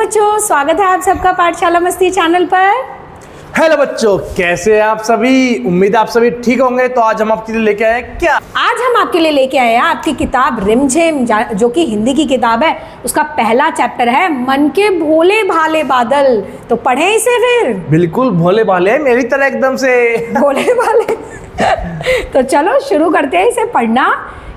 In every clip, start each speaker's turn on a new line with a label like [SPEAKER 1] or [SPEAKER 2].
[SPEAKER 1] बच्चों, स्वागत है आप सबका पाठशाला मस्ती चैनल पर।
[SPEAKER 2] हेलो बच्चों, कैसे हैं आप सभी। उम्मीद है आप सभी ठीक होंगे। तो आज हम आपके लिए लेके आए हैं क्या?
[SPEAKER 1] आज हम आपके लिए लेके आए हैं आपकी किताब रिमझिम, जो कि हिंदी की किताब है। उसका पहला चैप्टर है मन के भोले भाले बादल। तो पढ़ें इसे फिर।
[SPEAKER 2] बिल्कुल भोले भाले, मेरी तरह एकदम से
[SPEAKER 1] भोले भाले तो चलो शुरू करते हैं इसे पढ़ना।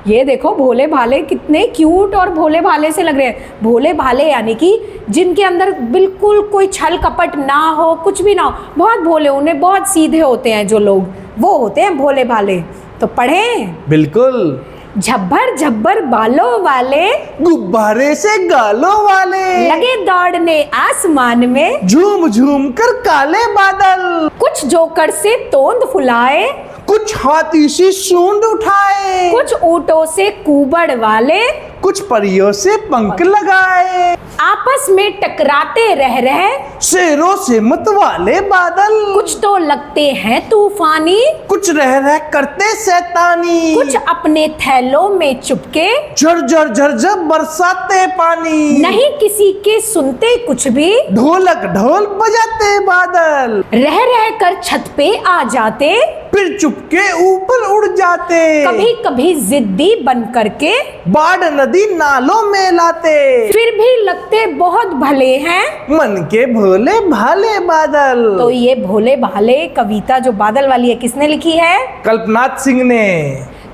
[SPEAKER 1] ये देखो भोले भाले कितने क्यूट और भोले भाले से लग रहे हैं। भोले भाले यानी कि जिनके अंदर बिल्कुल कोई छल कपट ना हो, कुछ भी ना हो, बहुत भोले, उन्हें बहुत सीधे होते हैं जो लोग, वो होते हैं भोले भाले। तो पढ़ें।
[SPEAKER 2] बिल्कुल।
[SPEAKER 1] झब्बर झब्बर बालों वाले,
[SPEAKER 2] गुब्बारे से गालों वाले,
[SPEAKER 1] लगे दौड़ने आसमान में,
[SPEAKER 2] झूम झूम कर काले बादल,
[SPEAKER 1] कुछ जोकर से तोंद फुलाए,
[SPEAKER 2] कुछ हाथी से सूंड उठाए,
[SPEAKER 1] कुछ ऊँटों से कुबड़ वाले,
[SPEAKER 2] कुछ परियों से पंख लगाए,
[SPEAKER 1] आपस में टकराते रह रहे,
[SPEAKER 2] शेरों से मतवाले बादल,
[SPEAKER 1] कुछ तो लगते हैं तूफानी,
[SPEAKER 2] कुछ रह रह करते शैतानी,
[SPEAKER 1] कुछ अपने थैलों में चुपके,
[SPEAKER 2] झरझर झरझर बरसाते पानी,
[SPEAKER 1] नहीं किसी के सुनते कुछ भी,
[SPEAKER 2] ढोलक ढोल बजाते बादल,
[SPEAKER 1] रह रह कर छत पे आ जाते,
[SPEAKER 2] फिर चुपके ऊपर उड़ जाते,
[SPEAKER 1] कभी कभी जिद्दी बन करके
[SPEAKER 2] बाढ़ नदी नालों में लाते,
[SPEAKER 1] फिर भी लगते बहुत भले हैं
[SPEAKER 2] मन के भोले भाले बादल।
[SPEAKER 1] तो ये भोले भाले कविता जो बादल वाली है किसने लिखी है?
[SPEAKER 2] कल्पनाथ सिंह ने।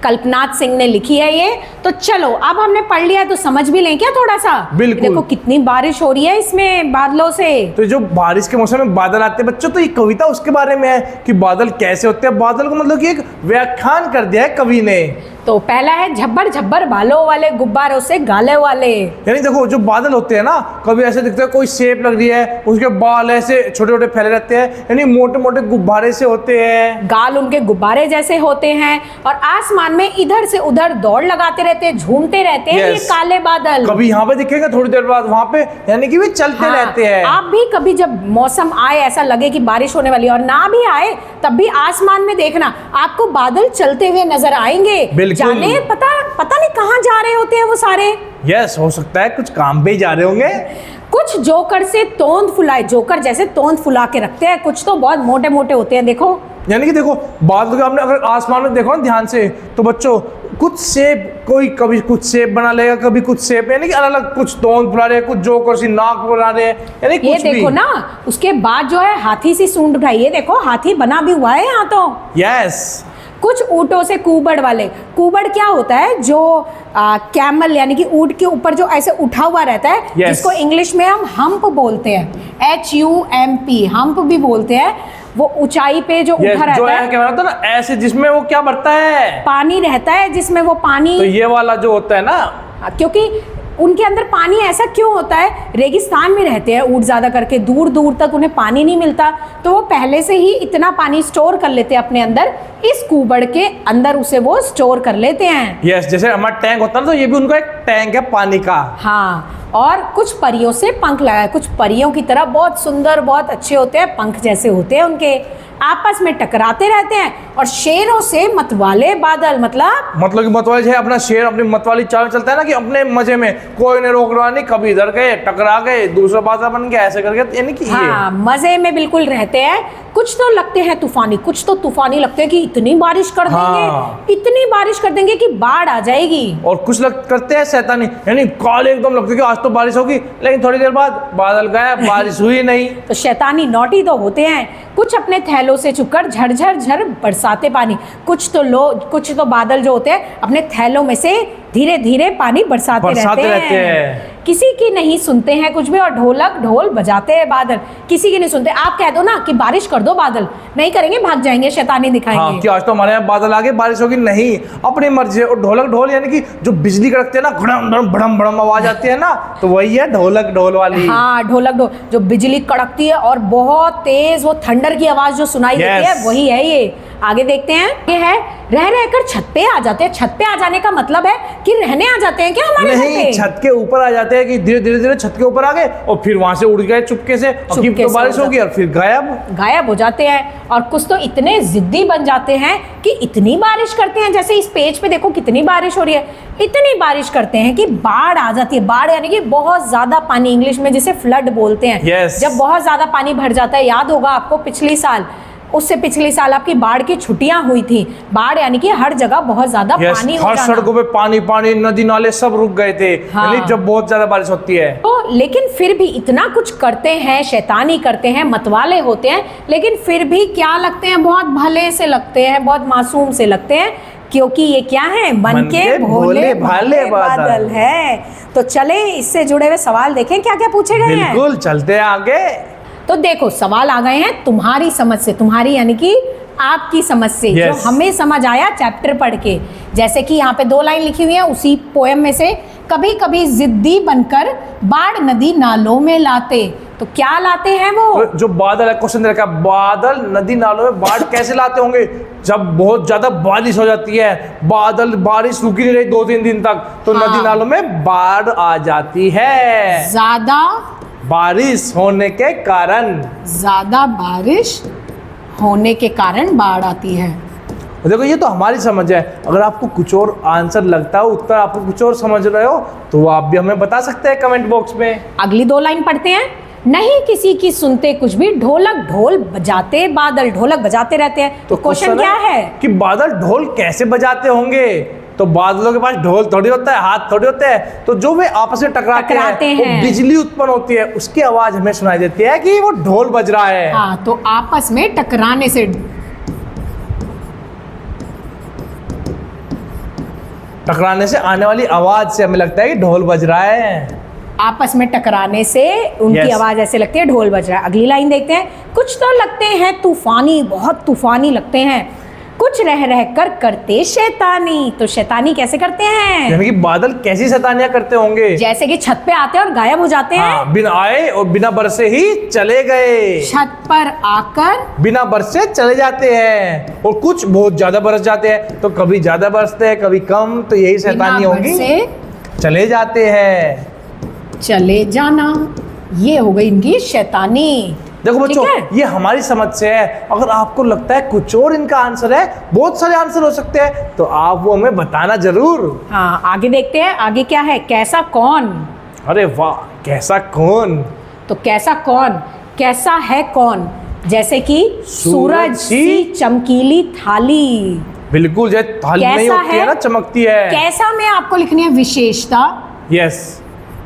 [SPEAKER 1] कल्पनाथ सिंह ने लिखी है ये। तो चलो अब हमने पढ़ लिया तो समझ भी लें क्या थोड़ा सा?
[SPEAKER 2] बिल्कुल।
[SPEAKER 1] देखो कितनी बारिश हो रही है इसमें बादलों से।
[SPEAKER 2] तो जो बारिश के मौसम में बादल आते हैं बच्चों, तो ये कविता उसके बारे में है कि बादल कैसे होते हैं। बादल को मतलब कि एक व्याख्यान कर दिया है कवि ने।
[SPEAKER 1] तो पहला है झब्बर झब्बर बालों वाले, गुब्बारों से गाले वाले।
[SPEAKER 2] यानी देखो जो बादल होते हैं ना, कभी ऐसे दिखते हैं कोई शेप लग रही है, उसके बाल ऐसे छोटे छोटे फैले रहते हैं, यानी मोटे मोटे गुब्बारे से होते हैं,
[SPEAKER 1] गाल उनके गुब्बारे जैसे होते हैं और आसमान में इधर से उधर दौड़ लगाते रहते हैं, झूमते रहते हैं। ये काले बादल
[SPEAKER 2] कभी यहाँ पे दिखेगा, थोड़ी देर बाद वहां पे, यानी कि वे चलते रहते हैं।
[SPEAKER 1] आप भी कभी जब मौसम आए ऐसा लगे कि बारिश होने वाली है और ना भी आए, तब भी आसमान में देखना आपको बादल चलते हुए नजर आएंगे। जाने पता नहीं कहाँ जा रहे होते हैं वो सारे।
[SPEAKER 2] यस, हो सकता है कुछ काम पे ही जा रहे होंगे।
[SPEAKER 1] कुछ जोकर से तोंद फुलाए, जोकर जैसे तोंद फुला के रखते हैं, कुछ तो बहुत मोटे मोटे होते हैं। देखो
[SPEAKER 2] यानी कि देखो बादल को आपने अगर आसमान में देखो ना ध्यान से, तो बच्चों कुछ शेप, कोई कभी कुछ शेप बना लेगा, कभी कुछ शेप, यानी कि अलग अलग, कुछ तोंद फुला रहे हैं, कुछ जोकर सी नाक बना रहे हैं, यानी
[SPEAKER 1] ये
[SPEAKER 2] कुछ
[SPEAKER 1] देखो
[SPEAKER 2] भी।
[SPEAKER 1] ना, उसके बाद जो है हाथी सी सूंड उठाई, ये देखो हाथी बना भी हुआ है यहाँ तो।
[SPEAKER 2] यस।
[SPEAKER 1] कुछ ऊँटों से कुबड़ वाले। कुबड़ क्या होता है? जो कैमल यानी कि ऊँट के ऊपर जो ऐसे उठा हुआ रहता है, जिसको इंग्लिश में हम हम्प बोलते हैं, HUMP, हम्प भी बोलते हैं। वो ऊंचाई पे जो उठा रहता है,
[SPEAKER 2] क्या रहता है ना ऐसे, जिसमें वो क्या भरता है,
[SPEAKER 1] पानी रहता है, जिसमें वो पानी,
[SPEAKER 2] तो ये वाला जो होता है ना,
[SPEAKER 1] क्योंकि उनके अंदर पानी ऐसा क्यों होता है? रेगिस्तान में रहते हैं ऊँट ज़्यादा करके, दूर दूर तक उन्हें पानी नहीं मिलता, तो वो पहले से ही इतना पानी स्टोर कर लेते हैं अपने अंदर, इस कुबड़ के अंदर उसे वो स्टोर कर लेते हैं।
[SPEAKER 2] यस, जैसे हमारा टैंक होता है ना, तो ये भी उनका एक टैंक है पानी का।
[SPEAKER 1] हाँ, और कुछ परियों से पंख लगाए, कुछ परियों की तरह बहुत सुंदर, बहुत अच्छे होते हैं, पंख जैसे होते हैं उनके, आपस में टकराते रहते हैं। और शेरों से मतवाले बादल, मतलब
[SPEAKER 2] कि मतवाली है, अपना शेर अपनी मतवाली चाल चलता है ना, कि अपने मजे में कोई ने रोक रहा नहीं, कभी इधर गए टकरा गए, दूसरा बादल बन गया, ऐसे करके, यानी कि
[SPEAKER 1] हाँ, मजे में बिल्कुल रहते हैं। कुछ तो लगते हैं तूफानी, कुछ तो तूफानी लगते हैं कि इतनी बारिश कर देंगे, इतनी बारिश कर देंगे कि बाढ़ आ जाएगी।
[SPEAKER 2] और कुछ करते हैं शैतानी, यानी काले एकदम लगते कि आज तो बारिश होगी, लेकिन थोड़ी देर बाद बादल गया, बारिश हुई नहीं।
[SPEAKER 1] तो शैतानी नौटी तो होते हैं। कुछ अपने थैलों से चुपकर झरझर झर बरसाते पानी। कुछ तो बादल जो होते हैं अपने थैलों में से धीरे धीरे पानी बरसाते रहते हैं। किसी की नहीं सुनते हैं कुछ भी, और ढोलक ढोल बजाते हैं बादल, किसी की नहीं सुनते। आप कह दो ना कि बारिश कर दो, बादल नहीं करेंगे, भाग जाएंगे, शैतानी दिखाएंगे।
[SPEAKER 2] हाँ, कि आज तो हमारे यहाँ बादल आगे बारिश होगी, नहीं, अपनी मर्जी है। और ढोलक ढोल यानी कि जो बिजली कड़कते हैं ना, घड़म धड़म भड़म भड़म आवाज आती है ना, तो वही है ढोलक ढोल वाली।
[SPEAKER 1] हाँ, ढोलक ढोल, जो बिजली कड़कती है और बहुत तेज वो थंडर की आवाज जो सुनाई देती है, वही है ये। आगे देखते हैं, ये है रह रहकर छत पे आ जाते हैं। छत पे आ जाने का मतलब है कि रहने आ जाते हैं क्या हमारे घर
[SPEAKER 2] नहीं,
[SPEAKER 1] पे?
[SPEAKER 2] छत के ऊपर आ जाते हैं कि धीरे धीरे धीरे छत के ऊपर आ गए और फिर वहां से उड़ गए चुपके से, और फिर
[SPEAKER 1] चुपके
[SPEAKER 2] तो
[SPEAKER 1] से
[SPEAKER 2] बारिश
[SPEAKER 1] उड़
[SPEAKER 2] होगी और फिर गायब
[SPEAKER 1] हो जाते हैं। और कुछ तो इतने जिद्दी बन जाते हैं कि इतनी बारिश करते हैं, जैसे इस पेज पे देखो कितनी बारिश हो रही है, इतनी बारिश करते हैं कि बाढ़ आ जाती है। बाढ़ यानी कि बहुत ज्यादा पानी, इंग्लिश में जिसे फ्लड बोलते हैं।
[SPEAKER 2] Yes.
[SPEAKER 1] जब बहुत ज्यादा पानी भर जाता है, याद होगा आपको पिछले साल, उससे पिछले साल आपकी बाढ़ की छुट्टियां हुई थी। बाढ़ यानी कि हर जगह बहुत ज्यादा पानी हो
[SPEAKER 2] हर
[SPEAKER 1] जाना।
[SPEAKER 2] सड़कों पे पानी पानी, नदी नाले सब रुक गए थे।
[SPEAKER 1] हाँ।
[SPEAKER 2] यानी जब बहुत ज्यादा बारिश होती है
[SPEAKER 1] तो लेकिन फिर भी इतना कुछ करते हैं, शैतानी करते हैं, मतवाले होते हैं, लेकिन फिर भी क्या लगते हैं, बहुत भले से लगते हैं, बहुत मासूम से लगते हैं, क्योंकि ये क्या है, मन के भोले भाले बादल है। तो चले इससे जुड़े हुए सवाल देखें क्या क्या पूछे गए हैं।
[SPEAKER 2] बिल्कुल, चलते हैं आगे।
[SPEAKER 1] तो देखो सवाल आ गए हैं तुम्हारी समझ से, तुम्हारी यानी कि आपकी समझ से,
[SPEAKER 2] Yes.
[SPEAKER 1] जो हमें समझ आया चैप्टर पढ़ के। जैसे कि यहाँ पे 2 लाइन लिखी हुई है उसी पोएम में से, कभी कभी जिद्दी बनकर बाढ़ नदी नालों में लाते। तो क्या लाते हैं वो?
[SPEAKER 2] तो जो बादल है, क्वेश्चन रखा, बादल नदी नालों में बाढ़ कैसे लाते होंगे? जब बहुत ज्यादा बारिश हो जाती है, बारिश रुकी नहीं रही 2-3 दिन तक, तो
[SPEAKER 1] हाँ।
[SPEAKER 2] नदी नालों में बाढ़ आ जाती है।
[SPEAKER 1] ज्यादा
[SPEAKER 2] बारिश होने के कारण।
[SPEAKER 1] बारिश होने के कारण बाढ़ आती है।
[SPEAKER 2] देखो ये तो हमारी समझ है, अगर आपको कुछ और आंसर लगता है, उत्तर आपको कुछ और समझ रहे हो, तो आप भी हमें बता सकते हैं कमेंट बॉक्स में।
[SPEAKER 1] अगली 2 लाइन पढ़ते हैं। नहीं किसी की सुनते कुछ भी, ढोलक ढोल बजाते बादल, ढोलक बजाते रहते हैं। तो क्वेश्चन क्या है
[SPEAKER 2] कि बादल ढोल कैसे बजाते होंगे? तो बादलों के पास ढोल थोड़ी होता है, हाथ थोड़ी होते हैं, तो जो वे आपस में टकराते हैं,
[SPEAKER 1] हैं।
[SPEAKER 2] वो बिजली उत्पन्न होती है, उसकी आवाज हमें सुनाई देती है कि वो ढोल बज रहा है।
[SPEAKER 1] हाँ, तो आपस में टकराने से,
[SPEAKER 2] टकराने से आने वाली आवाज से हमें लगता है कि ढोल बज रहा है।
[SPEAKER 1] आपस में टकराने से उनकी
[SPEAKER 2] Yes.
[SPEAKER 1] आवाज ऐसे लगती है ढोल बज रहा है। अगली लाइन देखते हैं। कुछ तो लगते हैं तूफानी, बहुत तूफानी लगते हैं, कुछ रह रह कर करते शैतानी। तो शैतानी कैसे करते हैं?
[SPEAKER 2] यानी कि बादल कैसी शैतानियां करते होंगे?
[SPEAKER 1] जैसे कि छत पे आते हैं और गायब हो जाते हैं।
[SPEAKER 2] हाँ, बिना आए और बिना बरसे ही चले गए।
[SPEAKER 1] छत पर आकर
[SPEAKER 2] बिना बरसे चले जाते हैं, और कुछ बहुत ज्यादा बरस जाते हैं, तो कभी ज्यादा बरसते हैं कभी कम, तो यही शैतानी
[SPEAKER 1] बिना
[SPEAKER 2] होगी।
[SPEAKER 1] बरसे
[SPEAKER 2] चले जाते हैं।
[SPEAKER 1] चले जाना, ये हो गई इनकी शैतानी।
[SPEAKER 2] देखो बच्चों,
[SPEAKER 1] ठीक है?
[SPEAKER 2] ये हमारी समझ से है। अगर आपको लगता है कुछ और इनका आंसर है, बहुत सारे आंसर हो सकते हैं, तो आप वो हमें बताना जरूर।
[SPEAKER 1] हाँ, आगे देखते हैं। आगे क्या है? कैसा कौन।
[SPEAKER 2] अरे वाह, कैसा कौन?
[SPEAKER 1] तो कैसा कौन, कैसा है कौन? जैसे कि सूरज सी चमकीली थाली।
[SPEAKER 2] बिल्कुल, जैसे थाली नहीं
[SPEAKER 1] कैसा
[SPEAKER 2] होती है ना, चमकती है।
[SPEAKER 1] कैसा में आपको लिखनी है विशेषता।
[SPEAKER 2] यस।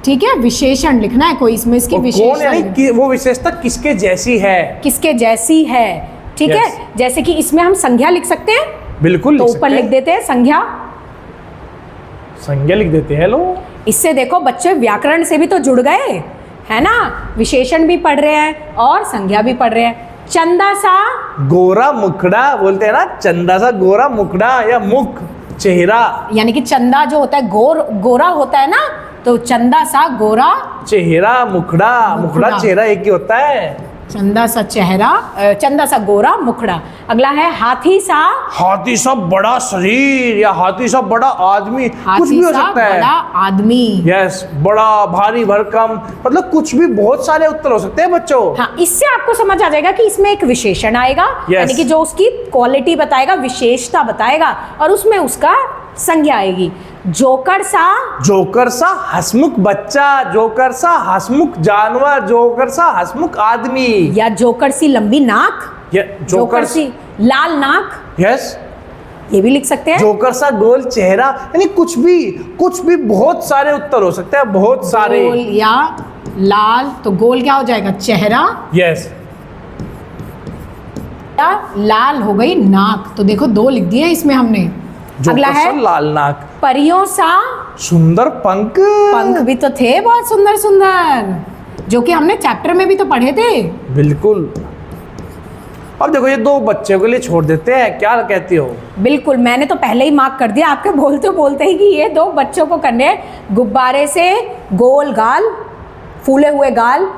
[SPEAKER 1] ठीक है, विशेषण लिखना है कोई इसमें, इसकी
[SPEAKER 2] कौन
[SPEAKER 1] विशेषता
[SPEAKER 2] यानी कि वो विशेषता किसके जैसी है?
[SPEAKER 1] किसके जैसी है। ठीक
[SPEAKER 2] Yes.
[SPEAKER 1] है, जैसे कि इसमें हम संज्ञा लिख सकते हैं,
[SPEAKER 2] बिल्कुल
[SPEAKER 1] तो
[SPEAKER 2] लिख
[SPEAKER 1] ऊपर
[SPEAKER 2] सकते
[SPEAKER 1] लिख
[SPEAKER 2] हैं।
[SPEAKER 1] देते हैं संज्ञा।
[SPEAKER 2] संज्ञा लिख देते हैं लोग।
[SPEAKER 1] इससे देखो बच्चे व्याकरण से भी तो जुड़ गए, है ना। विशेषण भी पढ़ रहे हैं और संज्ञा भी पढ़ रहे हैं। चंदा सा
[SPEAKER 2] गोरा मुखड़ा बोलते हैं ना, चंदा सा गोरा मुखड़ा या मुख चेहरा।
[SPEAKER 1] यानी कि चंदा जो होता है गोरा होता है ना, तो चंदा सा गोरा
[SPEAKER 2] चेहरा, मुखड़ा चेहरा एक ही होता है।
[SPEAKER 1] चंदा सा चेहरा, चंदा सा गोरा मुखड़ा। अगला है हाथी सा
[SPEAKER 2] बड़ा शरीर या हाथी सा बड़ा आदमी, कुछ
[SPEAKER 1] हाथी
[SPEAKER 2] भी हो
[SPEAKER 1] सा
[SPEAKER 2] सकता है।
[SPEAKER 1] बड़ा आदमी।
[SPEAKER 2] यस, बड़ा भारी भरकम, मतलब कुछ भी, बहुत सारे उत्तर हो सकते हैं बच्चों।
[SPEAKER 1] हाँ, इससे आपको समझ आ जाएगा कि इसमें एक विशेषण आएगा,
[SPEAKER 2] Yes.
[SPEAKER 1] यानी कि जो उसकी क्वालिटी बताएगा, विशेषता बताएगा, और उसमें उसका संज्ञा आएगी। जोकर सा
[SPEAKER 2] हंसमुख बच्चा, जोकर सा हंसमुख जानवर, जोकर सा हंसमुख आदमी,
[SPEAKER 1] या जोकर सी लंबी नाक, जोकर सी लाल नाक,
[SPEAKER 2] यस,
[SPEAKER 1] ये भी लिख सकते हैं।
[SPEAKER 2] जोकर सा गोल चेहरा, यानी कुछ भी बहुत सारे उत्तर हो सकते हैं, बहुत सारे।
[SPEAKER 1] गोल या लाल, तो गोल क्या हो जाएगा? चेहरा।
[SPEAKER 2] यस,
[SPEAKER 1] या लाल हो गई नाक, तो देखो 2 लिख दिए इसमें हमने। अगला
[SPEAKER 2] जोकर
[SPEAKER 1] है
[SPEAKER 2] सा लाल नाक,
[SPEAKER 1] परियों सा
[SPEAKER 2] सुंदर पंख।
[SPEAKER 1] पंख भी तो थे बहुत सुंदर सुंदर, जो कि हमने चैप्टर में भी तो पढ़े थे।
[SPEAKER 2] बिल्कुल। अब देखो ये 2 बच्चों के लिए छोड़ देते हैं, क्या कहती हो?
[SPEAKER 1] बिल्कुल, मैंने तो पहले ही मार्क कर दिया आपके बोलते ही कि ये 2 बच्चों को करने हैं। गुब्बारे से गोल गाल, फूले हुए गाल,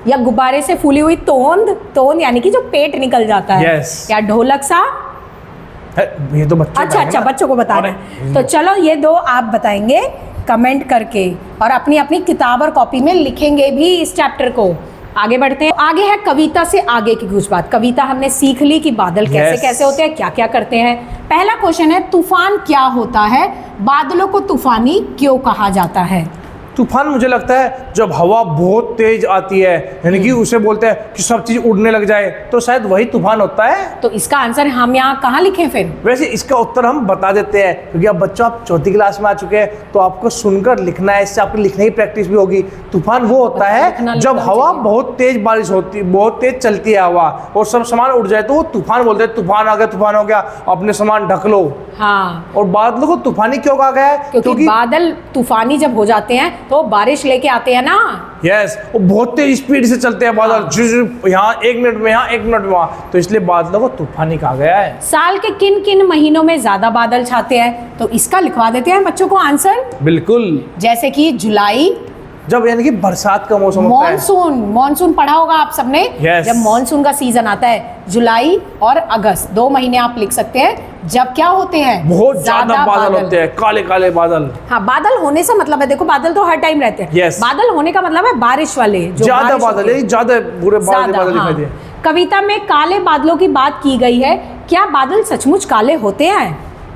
[SPEAKER 1] या गुब्बारे से फूली हुई तोंद यानी कि जो पेट निकल जाता है।
[SPEAKER 2] Yes.
[SPEAKER 1] या ढोलक सा
[SPEAKER 2] ये तो बच्चे
[SPEAKER 1] अच्छा अच्छा, बच्चों को बताना है। तो चलो ये दो आप बताएंगे कमेंट करके, और अपनी अपनी किताब और कॉपी में लिखेंगे भी इस चैप्टर को। आगे बढ़ते हैं। आगे है कविता से आगे की कुछ बात। कविता हमने सीख ली कि बादल कैसे कैसे होते हैं, क्या क्या करते हैं। पहला क्वेश्चन है, तूफान क्या होता है, बादलों को तूफानी क्यों कहा जाता है?
[SPEAKER 2] तूफान मुझे लगता है जब हवा बहुत तेज आती है, यानी कि उसे बोलते हैं कि सब चीज उड़ने लग जाए, तो शायद वही तूफान होता है।
[SPEAKER 1] तो इसका आंसर हम यहाँ कहाँ लिखें फिर?
[SPEAKER 2] वैसे इसका उत्तर हम बता देते हैं, क्योंकि अब बच्चों आप चौथी क्लास में आ चुके हैं, तो आपको सुनकर लिखना है, इससे आपकी लिखने की प्रैक्टिस भी होगी। तूफान वो होता है जब हवा बहुत तेज बारिश होती, बहुत तेज चलती है हवा, और सब सामान उड़ जाए, तो वो तूफान बोलते हैं। तूफान आ गया, तूफान हो गया, अपने सामान ढक लो।
[SPEAKER 1] हाँ,
[SPEAKER 2] और बादलों को तूफानी क्यों कहा गया है?
[SPEAKER 1] क्योंकि बादल तूफानी जब हो जाते हैं तो बारिश लेके आते हैं ना।
[SPEAKER 2] यस, वो बहुत तेज स्पीड से चलते हैं बादल, यहाँ 1 मिनट में, यहाँ 1 मिनट में वहाँ, तो इसलिए बादलों को तूफानी कहा गया है।
[SPEAKER 1] साल के किन किन महीनों में ज्यादा बादल छाते हैं, तो इसका लिखवा देते हैं बच्चों को आंसर।
[SPEAKER 2] बिल्कुल,
[SPEAKER 1] जैसे कि जुलाई,
[SPEAKER 2] जब यानी कि बरसात का मौसम होता है।
[SPEAKER 1] मॉनसून पढ़ा होगा आप सबने।
[SPEAKER 2] Yes.
[SPEAKER 1] जब मॉनसून का सीजन आता है, जुलाई और अगस्त 2 महीने आप लिख सकते हैं जब क्या होते हैं,
[SPEAKER 2] बहुत ज्यादा बादल होते हैं, काले काले बादल।
[SPEAKER 1] हाँ, बादल होने से मतलब है, देखो बादल तो हर टाइम रहते हैं।
[SPEAKER 2] Yes.
[SPEAKER 1] बादल होने का मतलब है बारिश वाले, जो
[SPEAKER 2] ज्यादा बादल है, ज्यादा बुरे बादल दिखाई दे।
[SPEAKER 1] कविता में काले बादलों की बात की गई है, क्या बादल सचमुच काले होते हैं?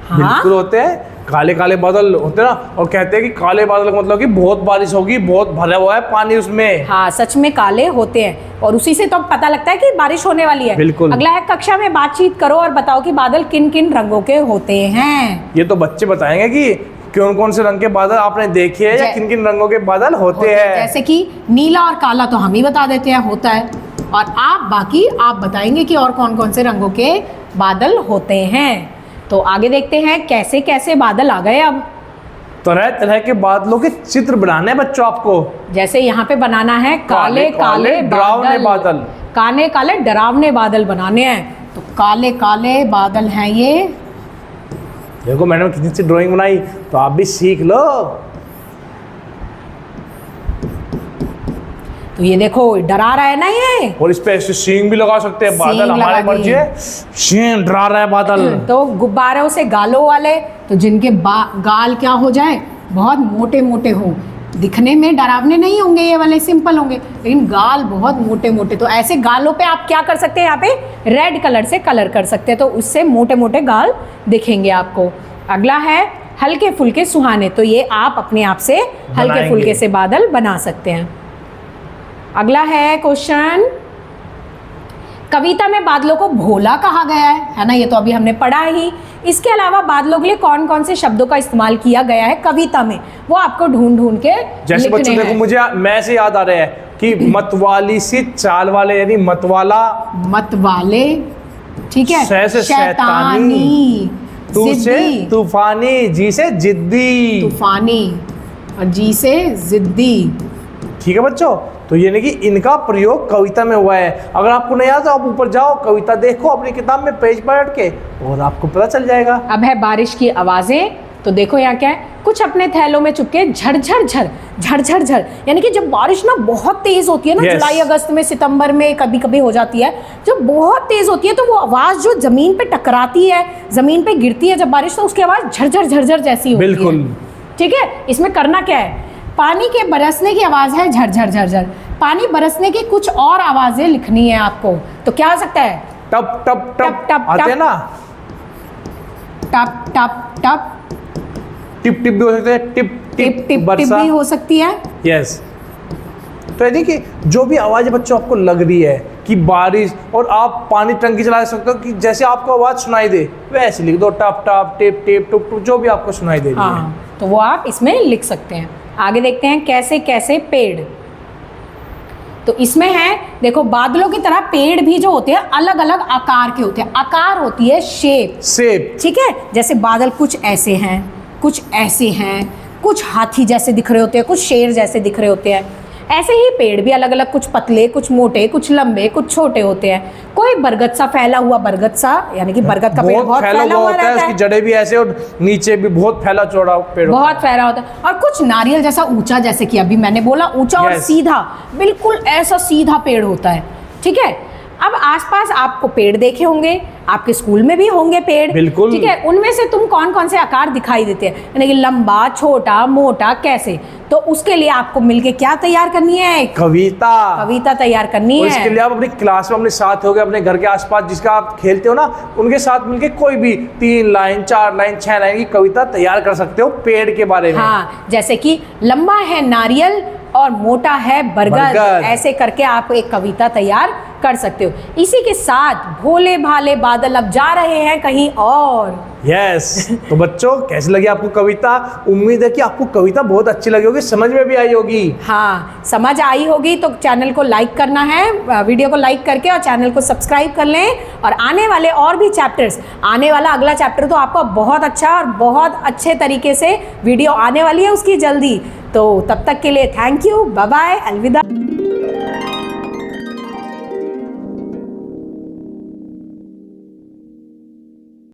[SPEAKER 1] हाँ,
[SPEAKER 2] बिल्कुल होते हैं, काले काले बादल होते हैं ना, और कहते हैं कि काले बादल का मतलब कि बहुत बारिश होगी, बहुत भरा हुआ है पानी उसमें।
[SPEAKER 1] हाँ, सच में काले होते हैं, और उसी से तो पता लगता है कि बारिश होने वाली है।
[SPEAKER 2] बिल्कुल।
[SPEAKER 1] अगला है, कक्षा में बातचीत करो और बताओ कि बादल किन किन रंगों के होते हैं।
[SPEAKER 2] ये तो बच्चे बताएंगे कि कौन कौन से रंग के बादल आपने देखे हैं, या किन किन रंगों के बादल होते हैं।
[SPEAKER 1] जैसे कि नीला और काला तो हम ही बता देते हैं होता है, और बाकी आप बताएंगे कि और कौन कौन से रंगों के बादल होते हैं। तो आगे देखते हैं कैसे कैसे बादल आ गए। अब
[SPEAKER 2] तरह तरह के बादलों के चित्र बनाने हैं बच्चों आपको।
[SPEAKER 1] जैसे यहाँ पे बनाना है काले काले
[SPEAKER 2] डरावने बादल,
[SPEAKER 1] काले काले डरावने बादल बनाने हैं। तो काले काले बादल हैं ये।
[SPEAKER 2] देखो मैडम कितनी अच्छी ड्राइंग बनाई, तो आप भी सीख लो।
[SPEAKER 1] तो ये देखो डरा रहा है ना ये,
[SPEAKER 2] और इस पे ऐसे सींग भी लगा सकते हैं, बादल हमारे मर्जी है, सींग डरा रहा है बादल।
[SPEAKER 1] तो गुब्बारों से गालों वाले, तो जिनके गाल क्या हो जाए, बहुत मोटे मोटे हो, दिखने में डरावने नहीं होंगे ये वाले, सिंपल होंगे, लेकिन गाल बहुत मोटे मोटे, तो ऐसे गालों पे आप क्या कर सकते हैं, यहाँ पे रेड कलर से कलर कर सकते हैं, तो उससे मोटे मोटे गाल दिखेंगे आपको। अगला है हल्के फुल्के सुहाने, तो ये आप अपने आप से हल्के फुल्के से बादल बना सकते हैं। अगला है क्वेश्चन, कविता में बादलों को भोला कहा गया है ना, ये तो अभी हमने पढ़ा ही। इसके अलावा बादलों के लिए कौन कौन से शब्दों का इस्तेमाल किया गया है कविता में, वो आपको ढूंढ ढूंढ के
[SPEAKER 2] जैसे बच्चों देखो मुझे मैं से याद आ रहे हैं कि मतवाली से चाल वाले, यानी मतवाला,
[SPEAKER 1] मतवाले, ठीक है,
[SPEAKER 2] से शैतानी, तू से तूफानी, जी से जिद्दी,
[SPEAKER 1] तूफानी और जी से जिद्दी।
[SPEAKER 2] ठीक है बच्चों, तो ये नहीं कि इनका प्रयोग कविता में हुआ है। अगर आपको नहीं आता आप ऊपर जाओ, कविता देखो अपनी किताब में पेज पलट के, और आपको पता चल जाएगा।
[SPEAKER 1] अब है बारिश की आवाजें, तो देखो यहाँ क्या है, कुछ अपने थैलों में चुपके झरझर झर झरझर झर, यानी कि जब बारिश ना बहुत तेज होती है ना, जुलाई अगस्त में, सितंबर में कभी कभी हो जाती है, जब बहुत तेज होती है तो वो आवाज जो जमीन पे टकराती है, जमीन पे गिरती है जब बारिश, तो उसकी आवाज झरझर झरझर जैसी होती है।
[SPEAKER 2] बिल्कुल,
[SPEAKER 1] ठीक है। इसमें करना क्या है, पानी के बरसने की आवाज है झरझर झरझर, पानी बरसने की कुछ और आवाजें लिखनी है आपको, तो क्या हो सकता है,
[SPEAKER 2] टप टप टप
[SPEAKER 1] टप
[SPEAKER 2] आते हैं ना,
[SPEAKER 1] टप टप टप,
[SPEAKER 2] टिप टिप भी हो सकते हैं, टिप
[SPEAKER 1] टिप टिप टिप भी हो सकती है।
[SPEAKER 2] यस, तो ये देखिए जो भी आवाज़ बच्चों आपको लग रही है कि बारिश, और आप पानी टंकी चला सकते हो कि जैसे आपको आवाज़ सुनाई दे वैसे लिख दो, टप टप टिप टिप टुप टुप, जो भी आपको सुनाई दे रही है।
[SPEAKER 1] हाँ, तो वो आप इसमें लिख सकते हैं। आगे देखते हैं कैसे कैसे पेड़, तो इसमें है देखो बादलों की तरह पेड़ भी जो होते हैं अलग अलग आकार के होते हैं, आकार होती है शेप, ठीक है। जैसे बादल कुछ ऐसे हैं, कुछ ऐसे हैं, कुछ हाथी जैसे दिख रहे होते हैं, कुछ शेर जैसे दिख रहे होते हैं, ऐसे ही पेड़ भी अलग अलग, कुछ पतले, कुछ मोटे, कुछ लंबे, कुछ छोटे होते हैं। कोई बरगद सा फैला हुआ, बरगद सा यानी कि बरगद का पेड़ बहुत फैला हुआ रहता है,
[SPEAKER 2] उसकी जड़ें भी ऐसे और नीचे भी बहुत फैला चौड़ा पेड़,
[SPEAKER 1] बहुत फैला होता है। और कुछ नारियल जैसा ऊंचा, जैसे कि अभी मैंने बोला ऊंचा और सीधा, बिल्कुल ऐसा सीधा पेड़ होता है, ठीक है। अब आसपास आपको पेड़ देखे होंगे, आपके स्कूल में भी होंगे पेड़,
[SPEAKER 2] बिल्कुल।
[SPEAKER 1] ठीक है। उनमें से तुम कौन कौन से आकार दिखाई देते हैं, यानी कि लंबा, छोटा, मोटा, कैसे? तो उसके लिए आपको मिलके क्या तैयार करनी है?
[SPEAKER 2] कविता।
[SPEAKER 1] कविता तैयार करनी
[SPEAKER 2] और
[SPEAKER 1] है।
[SPEAKER 2] इसके लिए आप अपनी क्लास में अपने साथ हो गए, अपने घर के आसपास जिसका आप खेलते हो ना, उनके साथ मिलके कोई भी 3 लाइन, 4 लाइन, 6 लाइन की कविता तैयार कर सकते हो पेड़ के बारे में।
[SPEAKER 1] हाँ, जैसे कि लंबा है नारियल और मोटा है बरगद, ऐसे करके आप एक कविता तैयार कर सकते हो। इसी के साथ भोले भाले बादल अब जा रहे हैं कहीं और।
[SPEAKER 2] यस। तो बच्चों, कैसी लगी आपको कविता? उम्मीद है कि आपको कविता बहुत अच्छी लगी होगी, समझ में भी आई होगी।
[SPEAKER 1] हाँ, समझ आई होगी तो चैनल को लाइक करना है, वीडियो को लाइक करके और चैनल को सब्सक्राइब कर लें। और आने वाले और भी चैप्टर्स, आने वाला अगला चैप्टर तो आपका बहुत अच्छा और बहुत अच्छे तरीके से वीडियो आने वाली है उसकी जल्दी। तो तब तक के लिए थैंक यू, बाय बाय, अलविदा।